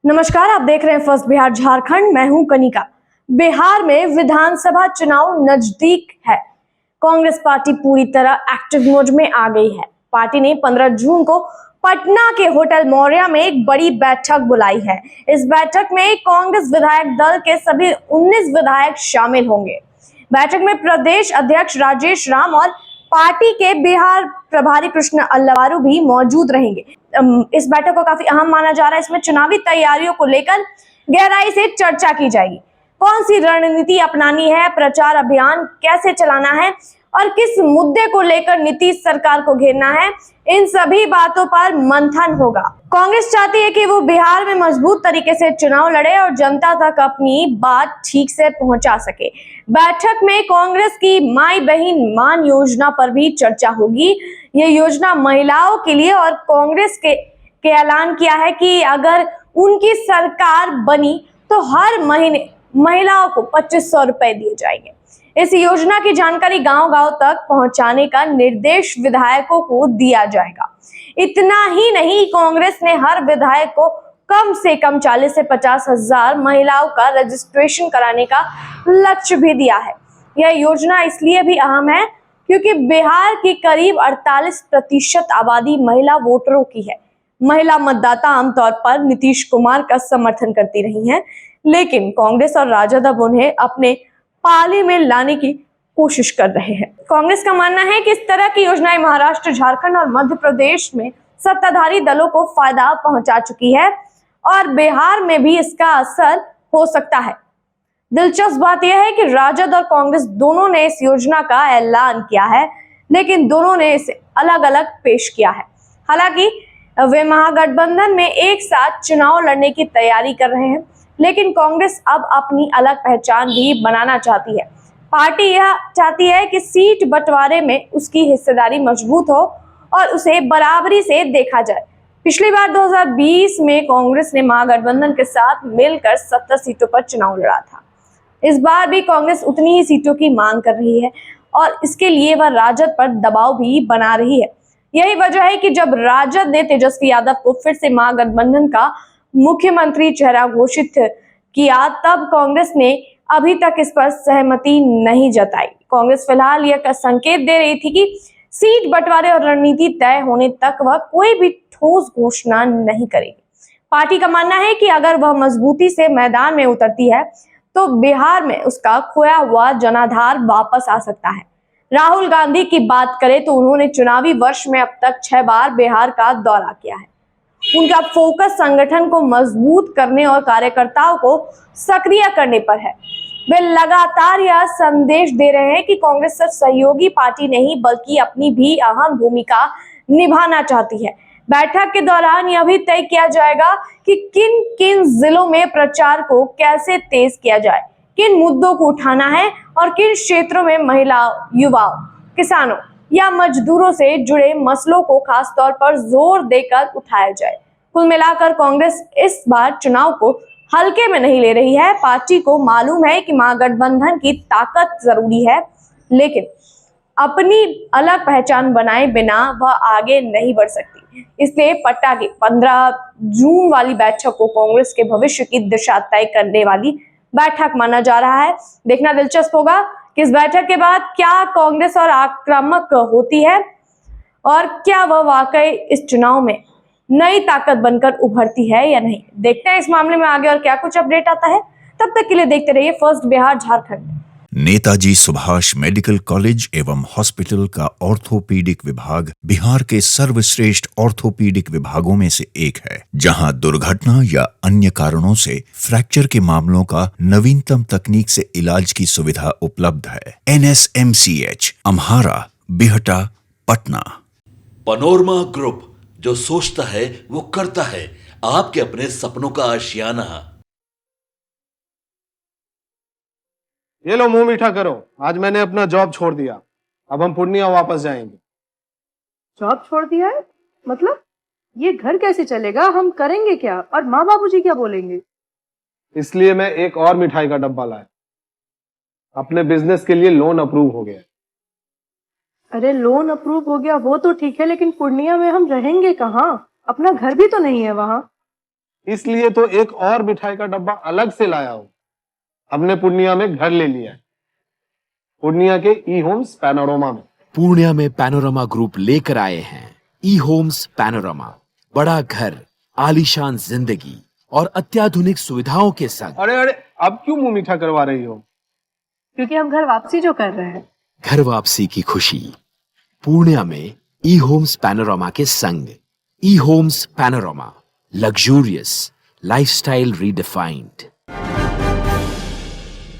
नमस्कार, आप देख रहे हैं फर्स्ट बिहार झारखंड। मैं हूं कनिका। बिहार में विधानसभा चुनाव नजदीक है। कांग्रेस पार्टी पूरी तरह एक्टिव मोड में आ गई है। पार्टी ने 15 जून को पटना के होटल मौर्या में एक बड़ी बैठक बुलाई है। इस बैठक में कांग्रेस विधायक दल के सभी 19 विधायक शामिल होंगे। बैठक में प्रदेश अध्यक्ष राजेश राम और पार्टी के बिहार प्रभारी कृष्ण अल्लावारू भी मौजूद रहेंगे। इस बैठक को काफी अहम माना जा रहा है। इसमें चुनावी तैयारियों को लेकर गहराई से चर्चा की जाएगी। कौन सी रणनीति अपनानी है, प्रचार अभियान कैसे चलाना है और किस मुद्दे को लेकर नीतीश सरकार को घेरना है, इन सभी बातों पर मंथन होगा। कांग्रेस चाहती है कि वो बिहार में मजबूत तरीके से चुनाव लड़े और जनता तक अपनी बात ठीक से पहुंचा सके। बैठक में कांग्रेस की माई बहन मान योजना पर भी चर्चा होगी। ये योजना महिलाओं के लिए और कांग्रेस के ऐलान किया है कि अगर उनकी सरकार बनी तो हर महीने महिलाओं को 2500 रुपए दिए जाएंगे। इस योजना की जानकारी गांव-गांव तक पहुंचाने का निर्देश विधायकों को दिया जाएगा। इतना ही नहीं, कांग्रेस ने हर विधायक को कम से कम 40 से 50 हजार महिलाओं का रजिस्ट्रेशन कराने का लक्ष्य भी दिया है। यह योजना इसलिए भी अहम है क्योंकि बिहार की करीब 48% आबादी महिला वोटरों की है। महिला मतदाता आमतौर पर नीतीश कुमार का समर्थन करती रही हैं, लेकिन कांग्रेस और राजद अब उन्हें अपने पाले में लाने की कोशिश कर रहे हैं। कांग्रेस का मानना है कि इस तरह की योजनाएं महाराष्ट्र, झारखंड और मध्य प्रदेश में सत्ताधारी दलों को फायदा पहुंचा चुकी है और बिहार में भी इसका असर हो सकता है। दिलचस्प बात यह है कि राजद और कांग्रेस दोनों ने इस योजना का ऐलान किया है, लेकिन दोनों ने इसे अलग अलग पेश किया है। हालांकि वे महागठबंधन में एक साथ चुनाव लड़ने की तैयारी कर रहे हैं, लेकिन कांग्रेस अब अपनी अलग पहचान भी बनाना चाहती है। पार्टी यह चाहती है कि सीट बंटवारे में उसकी हिस्सेदारी मजबूत हो और उसे बराबरी से देखा जाए। पिछली बार 2020 में कांग्रेस ने महागठबंधन के साथ मिलकर 70 सीटों पर चुनाव लड़ा था। इस बार भी कांग्रेस उतनी ही सीटों की मांग कर रही है और इसके लिए वह राजद पर दबाव भी बना रही है। यही वजह है कि जब राजद ने तेजस्वी यादव को फिर से महागठबंधन का मुख्यमंत्री चेहरा घोषित किया, तब कांग्रेस ने अभी तक इस पर सहमति नहीं जताई। कांग्रेस फिलहाल यह संकेत दे रही थी कि सीट बंटवारे और रणनीति तय होने तक वह कोई भी ठोस घोषणा नहीं करेगी। पार्टी का मानना है कि अगर वह मजबूती से मैदान में उतरती है तो बिहार में उसका खोया हुआ जनाधार वापस आ सकता है। राहुल गांधी की बात करें तो उन्होंने चुनावी वर्ष में अब तक 6 बार बिहार का दौरा किया है। उनका फोकस संगठन को मजबूत करने और कार्यकर्ताओं को सक्रिय करने पर है। वे लगातार यह संदेश दे रहे हैं कि कांग्रेस सिर्फ सहयोगी पार्टी नहीं बल्कि अपनी भी अहम भूमिका निभाना चाहती है। बैठक के दौरान यह भी तय किया जाएगा कि किन किन जिलों में प्रचार को कैसे तेज किया जाए, किन मुद्दों को उठाना है और किन क्षेत्रों में महिलाओं, युवाओं, किसानों या मजदूरों से जुड़े मसलों को खास तौर पर जोर देकर उठाया जाए। कुल मिलाकर कांग्रेस इस बार चुनाव को हल्के में नहीं ले रही है। पार्टी को मालूम है कि महागठबंधन की ताकत जरूरी है, लेकिन अपनी अलग पहचान बनाए बिना वह आगे नहीं बढ़ सकती। इसलिए पटना की 15 जून वाली बैठक को कांग्रेस के भविष्य की दिशा तय करने वाली बैठक माना जा रहा है। देखना दिलचस्प होगा कि इस बैठक के बाद क्या कांग्रेस और आक्रामक होती है और क्या वह वाकई इस चुनाव में नई ताकत बनकर उभरती है या नहीं। देखते हैं इस मामले में आगे और क्या कुछ अपडेट आता है। तब तक के लिए देखते रहिए first Bihar Jharkhand. Netaji Subhash medical college एवं हॉस्पिटल का ऑर्थोपीडिक विभाग बिहार के सर्वश्रेष्ठ ऑर्थोपीडिक विभागों में से एक है, जहां दुर्घटना या अन्य कारणों से फ्रैक्चर के मामलों का नवीनतम तकनीक से इलाज की सुविधा उपलब्ध है। NSMCH, Amhara, Bihta, Patna. Panorama group, जो सोचता है वो करता है। आपके अपने सपनों का आशियाना। ये लो, मुंह मीठा करो। आज मैंने अपना जॉब छोड़ दिया। अब हम पूर्णिया वापस जाएंगे। जॉब छोड़ दिया है? मतलब ये घर कैसे चलेगा? हम करेंगे क्या? और माँ बाबूजी क्या बोलेंगे? इसलिए मैं एक और मिठाई का डब्बा लाया। अपने बिजनेस के लिए लोन अप्रूव हो गया। अरे लोन अप्रूव हो गया वो तो ठीक है, लेकिन पूर्णिया में हम रहेंगे कहाँ? अपना घर भी तो नहीं है वहाँ। इसलिए तो एक और मिठाई का डब्बा अलग से लाया हूं। हमने पूर्णिया में घर ले लिया है, पूर्णिया के ई होम्स पैनोरमा में। पूर्णिया में पैनोरमा ग्रुप लेकर आए हैं ई होम्स पैनोरमा, बड़ा घर, आलीशान जिंदगी और अत्याधुनिक सुविधाओं के संग। अरे अरे, अब क्यों मुंह मीठा करवा रही हो? क्योंकि हम घर वापसी जो कर रहे हैं। घर वापसी की खुशी पूर्णिया में ई होम्स पैनोरमा के संग। ई homes Panorama, luxurious lifestyle redefined.